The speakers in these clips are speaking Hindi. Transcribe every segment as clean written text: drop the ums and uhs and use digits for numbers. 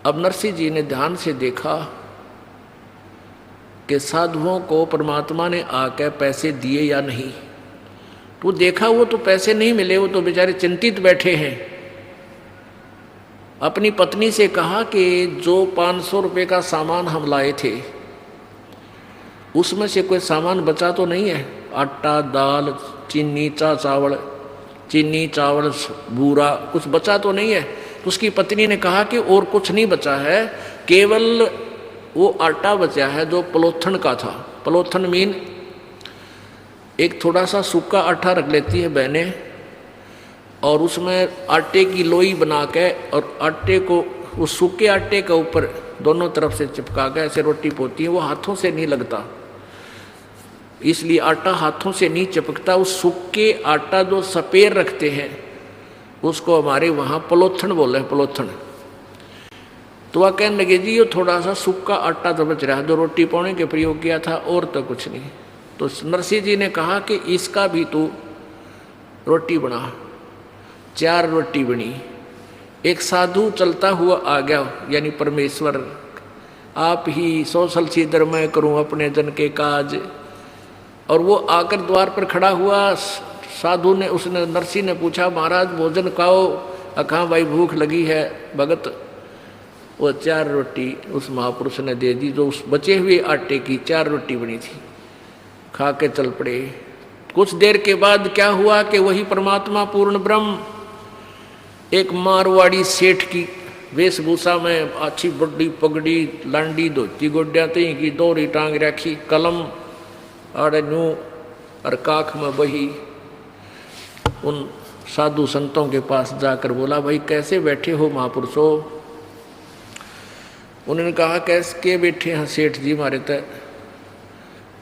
अब नरसिंह जी ने ध्यान से देखा कि साधुओं को परमात्मा ने आकर पैसे दिए या नहीं। तो देखा वो तो पैसे नहीं मिले, वो तो बेचारे चिंतित बैठे हैं। अपनी पत्नी से कहा कि जो 500 रुपये का सामान हम लाए थे उसमें से कोई सामान बचा तो नहीं है? आटा, दाल, चीनी, चीनी, चावल, बूरा, कुछ बचा तो नहीं है? तो उसकी पत्नी ने कहा कि और कुछ नहीं बचा है, केवल वो आटा बचा है जो पलोथन का था। पलोथन मीन एक थोड़ा सा सूखा आटा रख लेती है बहनें, और उसमें आटे की लोई बना के और आटे को उस सूखे आटे के ऊपर दोनों तरफ से चिपका के ऐसे रोटी पोती है। वो हाथों से नहीं लगता, इसलिए आटा हाथों से नहीं चिपकता। उस सूखे आटा जो सपेर रखते हैं उसको हमारे वहाँ पलोथन बोले हैं, पलोथन। तो वह कहने लगे जी ये थोड़ा सा सूखा आटा तो बच रहा है जो रोटी पाने के प्रयोग किया था, और तो कुछ नहीं। तो नरसिंह जी ने कहा कि इसका भी तू रोटी बना। 4 रोटी बनी। एक साधु चलता हुआ आ गया, यानी परमेश्वर, आप ही सोशल सीधर मैं करूं अपने जन के काज। और वो आकर द्वार पर खड़ा हुआ। साधु ने, उसने, नरसिंह ने पूछा महाराज भोजन खाओ। अखा भाई भूख लगी है। भगत वो 4 रोटी उस महापुरुष ने दे दी, जो उस बचे हुए आटे की 4 रोटी बनी थी। खा के चल पड़े। कुछ देर के बाद क्या हुआ कि वही परमात्मा पूर्ण ब्रह्म एक मारवाड़ी सेठ की वेशभूषा में, अच्छी बड़ी पगड़ी, लांडी, धोती, गोड्या तई की, दोहरी टांग रखी, कलम आड़े नू और काख में बही, उन साधु संतों के पास जाकर बोला भाई कैसे बैठे हो महापुरुषों? उन्होंने कहा कैसे के बैठे हैं सेठ जी, हमारे तय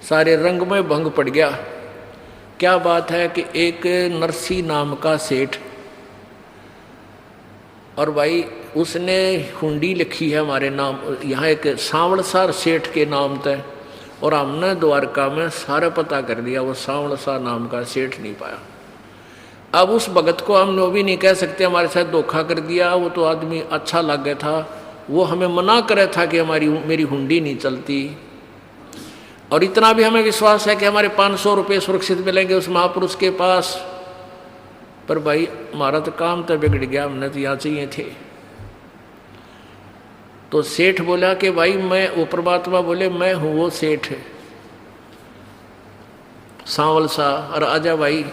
सारे रंग में भंग पड़ गया। क्या बात है कि एक नरसिंह नाम का सेठ, और भाई उसने हुंडी लिखी है हमारे नाम, यहाँ एक सांवलसार सेठ के नाम तय, और हमने द्वारका में सारा पता कर दिया, वो सांवलसार नाम का सेठ नहीं पाया। अब उस भगत को हम वो भी नहीं कह सकते हमारे साथ धोखा कर दिया, वो तो आदमी अच्छा लग गया था, वो हमें मना करे था कि मेरी हुंडी नहीं चलती। और इतना भी हमें विश्वास है कि हमारे 500 रुपये सुरक्षित मिलेंगे उस महापुरुष के पास। पर भाई हमारा तो काम तो बिगड़ गया, हमने तो यहाँ चाहिए थे। तो सेठ बोला कि भाई मैं, वो परमात्मा बोले मैं हूँ वो सेठ सांवल सा, और आजा भाई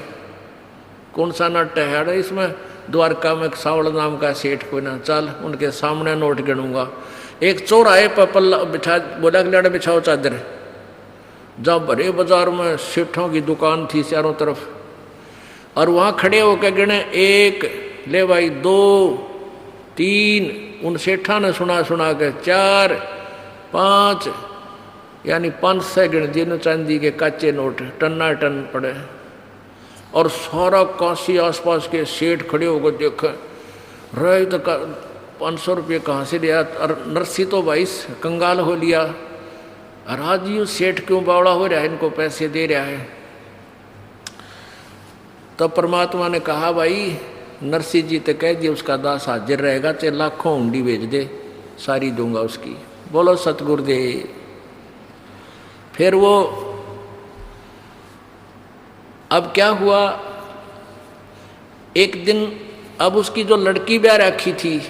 कौन सा नाट्य है इसमें? द्वारका में सांवल नाम का सेठ कोई ना, चल उनके सामने नोट गिनूंगा। एक चौराहे पर पल्ला बिछा, बोला कि लड़ा बिछाओ चादर। जब भरे बाजार में सेठों की दुकान थी चारों तरफ, और वहाँ खड़े होकर गिने, 1 ले भाई, 2, 3, उन सेठा ने सुना के 4, 5, यानी 500 गिन दिए चांदी के कच्चे नोट टन्ना टन पड़े। और सारा काशी आसपास के सेठ खड़े होकर देखे, रहे तो 500 रुपये कहाँ से लिया? और नरसिंह तो भाई कंगाल हो लिया, राज यू सेठ क्यों बावड़ा हो रहा है, इनको पैसे दे रहा है। तब परमात्मा ने कहा भाई नरसिंह जी तो कह दिए उसका दास हाजिर रहेगा, चाहे लाखों हुंडी भेज दे सारी दूंगा उसकी। बोलो सतगुरुदेव। फिर वो अब क्या हुआ, एक दिन अब उसकी जो लड़की ब्याह रखी थी,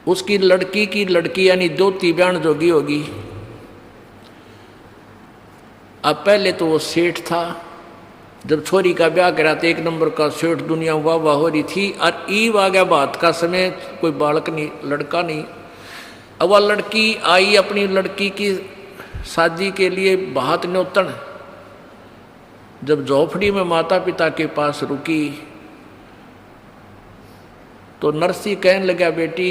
उसकी लड़की की लड़की यानी दोती बयान जोगी होगी। अब पहले तो वो सेठ था, जब छोरी का ब्याह करा तो 1 नंबर का सेठ, दुनिया वाह वाह हो रही थी। और ईव आ गया बात का समय, कोई बालक नहीं, लड़का नहीं। अब वह लड़की आई अपनी लड़की की शादी के लिए बात न्योतन। जब झोपड़ी में माता पिता के पास रुकी तो नरसिंह कहने लगा बेटी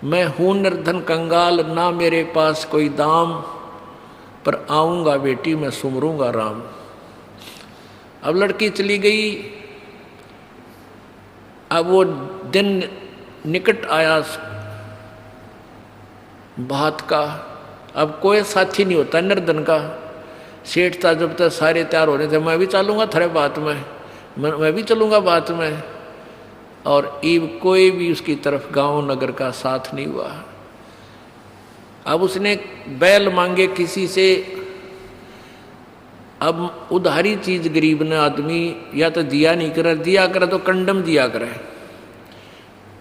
मैं हूँ निर्धन कंगाल, ना मेरे पास कोई दाम, पर आऊँगा बेटी मैं सुमरूंगा राम। अब लड़की चली गई। अब वो दिन निकट आया बात का। अब कोई साथी नहीं होता निर्धन का। सेठ था, जब तक सारे तैयार हो रहे थे, मैं भी चलूँगा थारे बात में, मैं भी चलूँगा बात में। और ईब कोई भी उसकी तरफ गांव नगर का साथ नहीं हुआ। अब उसने बैल मांगे किसी से। अब उधारी चीज गरीब ने आदमी या तो दिया नहीं करे, दिया करे तो कंडम दिया करे।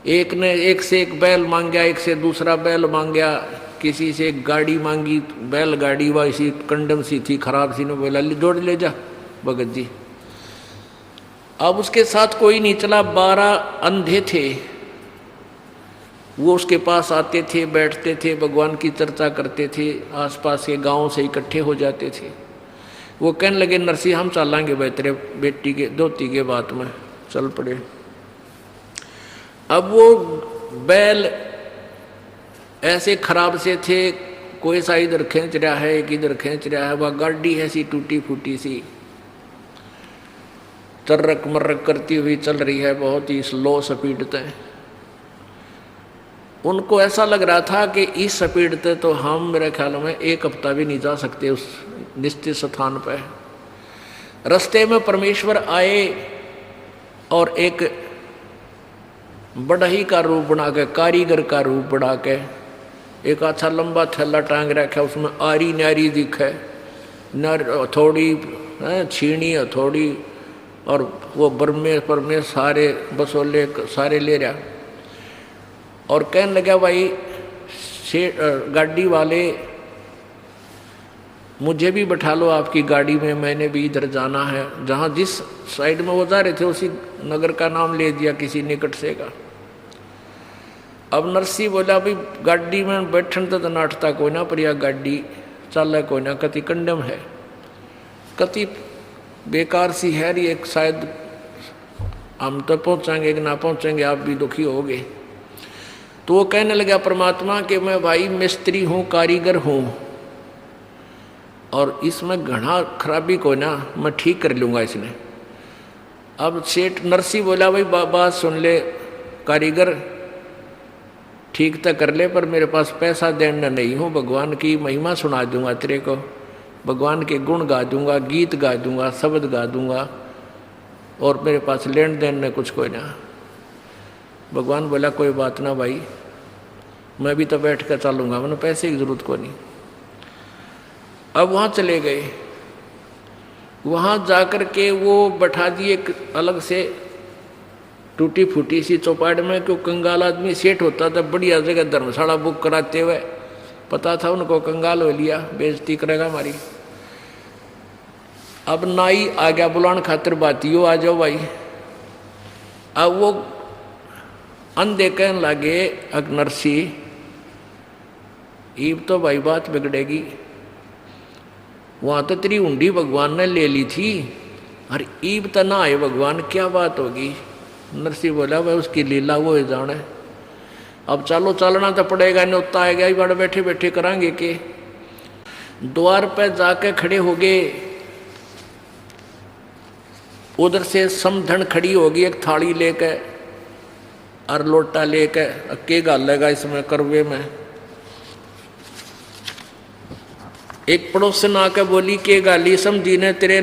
एक ने एक से एक बैल मांगा, एक से दूसरा बैल मांगा, किसी से एक गाड़ी मांगी, बैल गाड़ी वैसी कंडम सी थी, खराब सी ने बोला जोड़ ले जा भगत जी। अब उसके साथ कोई नहीं चला, 12 अंधे थे, वो उसके पास आते थे, बैठते थे, भगवान की चर्चा करते थे, आसपास के गांव से इकट्ठे हो जाते थे। वो कहने लगे नरसिंह हम चलांगे भाई तेरे बेटी के दोती के बात में, चल पड़े। अब वो बैल ऐसे खराब से थे, कोई सा इधर खींच रहा है, एक इधर खींच रहा है, वह गाड़ी है सी टूटी फूटी सी, तर्रक मर्रक करती हुई चल रही है, बहुत ही स्लो स्पीड तय। उनको ऐसा लग रहा था कि इस स्पीड पे तो हम मेरे ख्याल में 1 हफ्ता भी नहीं जा सकते उस निश्चित स्थान पर। रास्ते में परमेश्वर आए और एक बढ़ई का रूप बना के, कारीगर का रूप बना के, एक अच्छा लंबा थैला टांग रखा, उसमें आरी नारी दिखे, नर हथौड़ी छीनी हथौड़ी और वो बरमे परमे सारे बसोले सारे ले रहा। और कहने लगा भाई गाड़ी वाले मुझे भी बैठा लो आपकी गाड़ी में, मैंने भी इधर जाना है। जहाँ जिस साइड में वो जा रहे थे उसी नगर का नाम ले दिया किसी निकट से का। अब नरसी बोला भाई गाड़ी में बैठन तो नाटता कोई ना, पर यह गाड़ी चल कोई ना, कति कंडम है, कति बेकार सी है ये, शायद हम तो पहुँचाएंगे कि ना पहुँचेंगे, आप भी दुखी होगे। तो वो कहने लगा परमात्मा कि मैं भाई मिस्त्री हूँ, कारीगर हूँ, और इसमें घना खराबी को ना मैं ठीक कर लूँगा इसने। अब सेठ नरसी बोला भाई बात सुन ले कारीगर, ठीक तो कर ले, पर मेरे पास पैसा देना नहीं हूँ, भगवान की महिमा सुना दूंगा तेरे को, भगवान के गुण गा दूंगा, गीत गा दूंगा, शब्द गा दूंगा, और मेरे पास लेन देन ने कुछ कोई ना। भगवान बोला कोई बात ना भाई, मैं भी तो बैठ कर चलूँगा, मैंने पैसे की जरूरत को नहीं। अब वहाँ चले गए, वहाँ जाकर के वो बैठा दिए एक अलग से टूटी फूटी सी चौपाट में, क्यों कंगाल आदमी सेठ होता था, बढ़िया जगह धर्मशाला बुक कराते हुए, पता था उनको कंगाल हो लिया, बेइज्जती करेगा हमारी। अब नाई आ गया बुलाने खातिर, बातियों आ जाओ भाई। अब वो अंधे कहने लगे नरसी ईब तो भाई बात बिगड़ेगी, वहाँ तो तेरी हुंडी भगवान ने ले ली थी, और ईब तो ना आए भगवान, क्या बात होगी। नरसी बोला भाई उसकी लीला वो जाने, अब चलो चलना तो पड़ेगा, न्योता आएगा ही, बड़े बैठे बैठे करांगे के। द्वार पे जाके खड़े हो गए, उधर से समधन खड़ी होगी एक थाली लेके और लोटा लेके, के गालेगा इसमें करवे में। एक पड़ोसन आके बोली के गाली समझी ने तेरे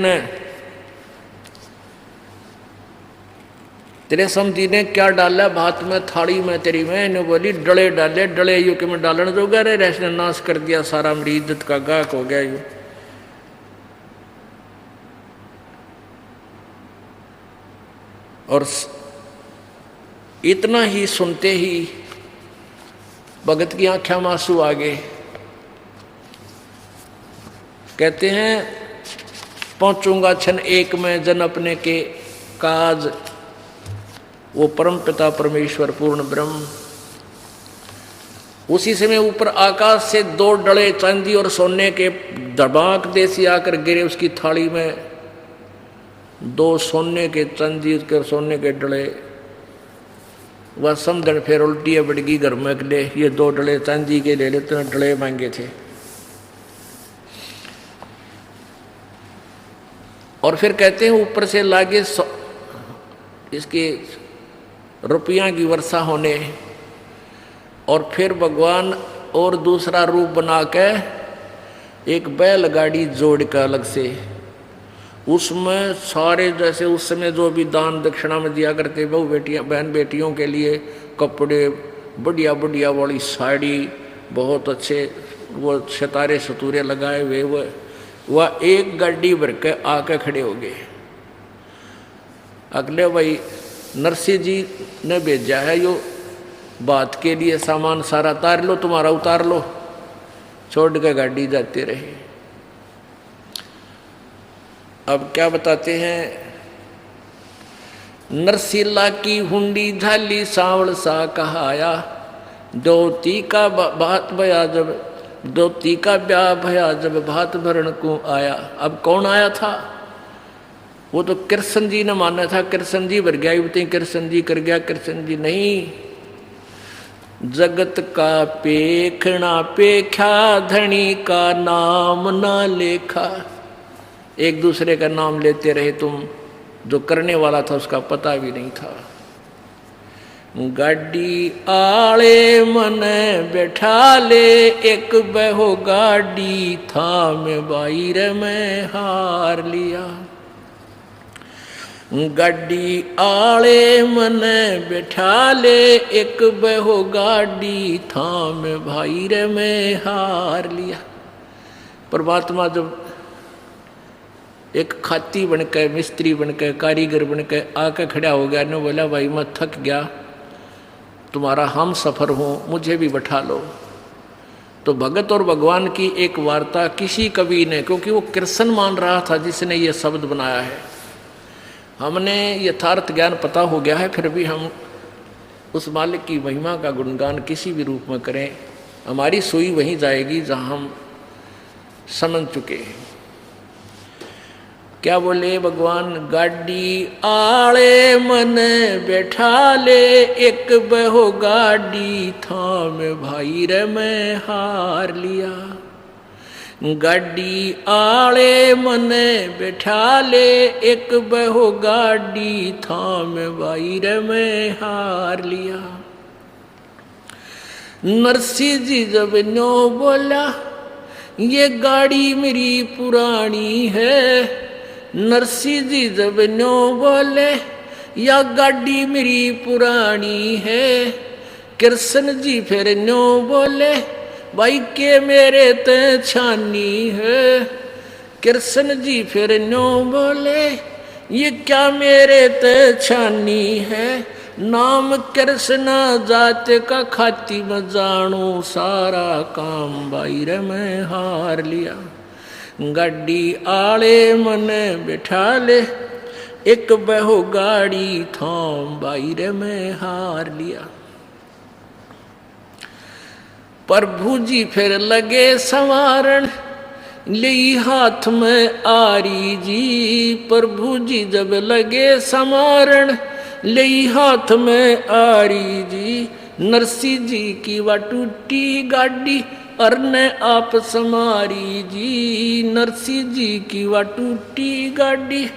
समझी ने क्या डाला भात में थाली में तेरी में। इन्हें बोली डले डाले, डले यू के में डालने जो गए रेस ने नाश कर दिया सारा, मेरी इज्जत का गाहक हो गया यू। और इतना ही सुनते ही भगत की आंखें में आंसू आ गए। कहते हैं पहुंचूंगा क्षण एक में जन अपने के काज, वो परम पिता परमेश्वर पूर्ण ब्रह्म। उसी समय ऊपर आकाश से 2 डले चांदी और सोने के धड़ाक देसी आकर गिरे उसकी थाली में। 2 सोने के चांदी के सोने के डले। वह समझन फिर उल्टी बढ़गी घर में ले, ये 2 डले चांदी के ले लेते हैं, डले मांगे थे। और फिर कहते हैं ऊपर से लागे इसके रुपया की वर्षा होने, और फिर भगवान और दूसरा रूप बना के एक बैलगाड़ी जोड़ कर अलग से उसमें सारे जैसे उस समय जो भी दान दक्षिणा में दिया करते बहू बेटियां बहन बेटियों के लिए कपड़े, बढ़िया बढ़िया वाली साड़ी, बहुत अच्छे वो सितारे सतूरे लगाए हुए, वह एक गाड़ी भर के आके खड़े हो गए। अगले भाई नरसिंह जी ने भेजा है यो बात के लिए, सामान सारा उतार लो, तुम्हारा उतार लो, छोड़ के गाड़ी जाते रहे। अब क्या बताते हैं, नरसिला की हुंडी झाली सांवल सा कहाया, दोती का बात भया जब, दोती का ब्याह भया जब भात भरण को आया। अब कौन आया था? वो तो कृष्ण जी ने माना था, कृष्ण जी भर गया, युवती कृष्ण जी कर गया, कृष्ण जी नहीं। जगत का पेखना पेखा, धनी का नाम ना लेखा। एक दूसरे का नाम लेते रहे तुम, जो करने वाला था उसका पता भी नहीं था। गाड़ी आले मन बैठा ले, एक बहो गाड़ी था में बाहर में हार लिया। गाड़ी आले मन बैठा ले, एक बहो गाड़ी था में बाहर में हार लिया। परमात्मा जब एक खाती बनकर, मिस्त्री बनकर, कारीगर बनकर आकर खड़ा हो गया, ने बोला भाई मैं थक गया, तुम्हारा हम सफ़र हो, मुझे भी बैठा लो। तो भगत और भगवान की एक वार्ता किसी कवि ने, क्योंकि वो कृष्ण मान रहा था जिसने ये शब्द बनाया है, हमने यथार्थ ज्ञान पता हो गया है, फिर भी हम उस मालिक की महिमा का गुणगान किसी भी रूप में करें, हमारी सुई वहीं जाएगी जहाँ हम समझ चुके हैं। क्या बोले भगवान? गाड़ी आले मन बैठा ले, एक बहो गाड़ी था में भाई रे मैं हार लिया। गाड़ी आले मन बैठा ले, एक बहो गाड़ी था में भाई रे मैं हार लिया। नरसिंह जी जब न्यो बोला, ये गाड़ी मेरी पुरानी है। नरसिंह जी जब न्यो बोले, या गाड़ी मेरी पुरानी है। कृष्ण जी फिर न्यो बोले, भाई के मेरे ते छानी है। कृष्ण जी फिर न्यो बोले, ये क्या मेरे ते छानी है। नाम कृष्ण जात का खाती में जानू, सारा काम बाहर में हार लिया। गाड़ी आले मन बैठा ले, एक बहो गाड़ी थाम बाहर में हार लिया। प्रभु जी फिर लगे संवारण, ले हाथ में आरी जी। प्रभु जी जब लगे संवारण, ले हाथ में आरी जी। नरसिंह जी की वा टूटी गाड़ी, अरने आप समारी जी। नरसिंह जी की वा टूटी गाड़ी,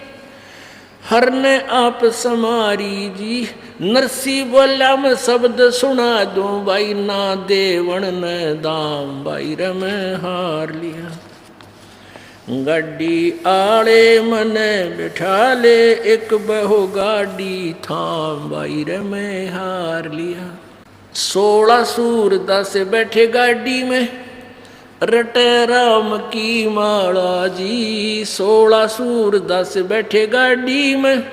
हरने आप समारी जी। नरसिंह बोला मैं शब्द सुना दूं, भाई ना देवण ने दाम बाहर में हार लिया। गाड़ी आले मन बैठा ले, एक बहो गाड़ी थाम बाहर में हार लिया। 16 सूरदास बैठे गाड़ी में, रटे राम की माला जी। 16 सूरदास बैठे गाड़ी में,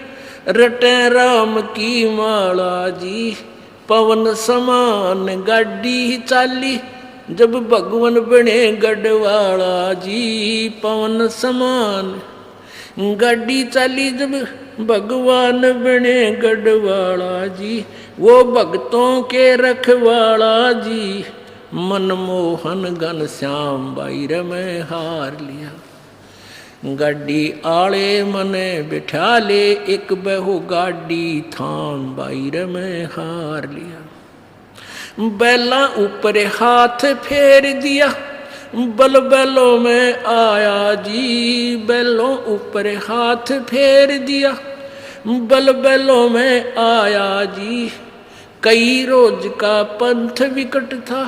रटे राम की माला जी। पवन समान गाड़ी चाली, जब भगवान बने गढ़वाला जी। पवन समान गाड़ी चाली, जब भगवान बने गढ़वाला जी। वो भक्तों के रखवाला जी, मनमोहन घनश्याम बाहर में हार लिया। गाड़ी आले मने बिठा ले, एक बहो गाड़ी थाम बाहर में हार लिया। बैला ऊपर हाथ फेर दिया, बल बैलों में आया जी। बैलों ऊपर हाथ फेर दिया, बल बैलों में आया जी। कई रोज का पंथ विकट था,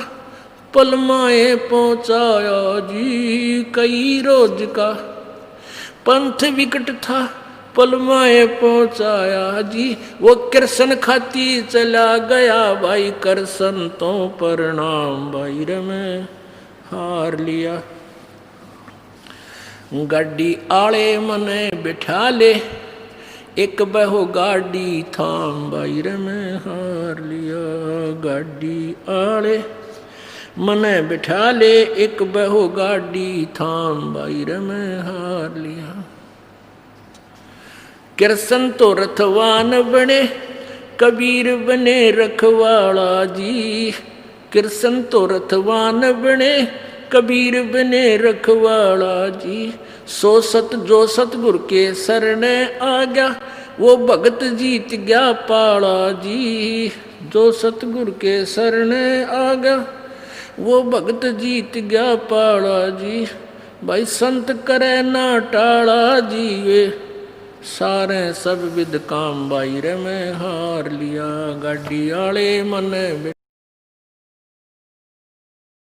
पलमाए पहुंचाया जी। कई रोज का पंथ विकट था पलमाए पहुंचाया जी। वो कृष्ण खाती चला गया भाई, कृष्ण तो प्रणाम भाई रे मैं हार लिया। गाड़ी आले मने बिठा ले, एक बहो गाड़ी थाम भाई रे मैं हार लिया। गाड़ी आले मने बिठा ले, एक बहो गाड़ी थाम भाई रे मैं हार लिया। कृष्ण तो रथवान बने, कबीर बने रखवाला जी। कृष्ण तो रथवान बने, कबीर बने रखवाला जी। सो सत जो सतगुरु के शरणे आ गया, वो भगत जीत गया पाला जी। जो सतगुरु के शरणे आ गया, वो भगत जीत गया पाला जी। भाई संत करे ना टाला जी, वे सारे सब विद काम भाई रे मैं हार लिया। गाड़ी आले मन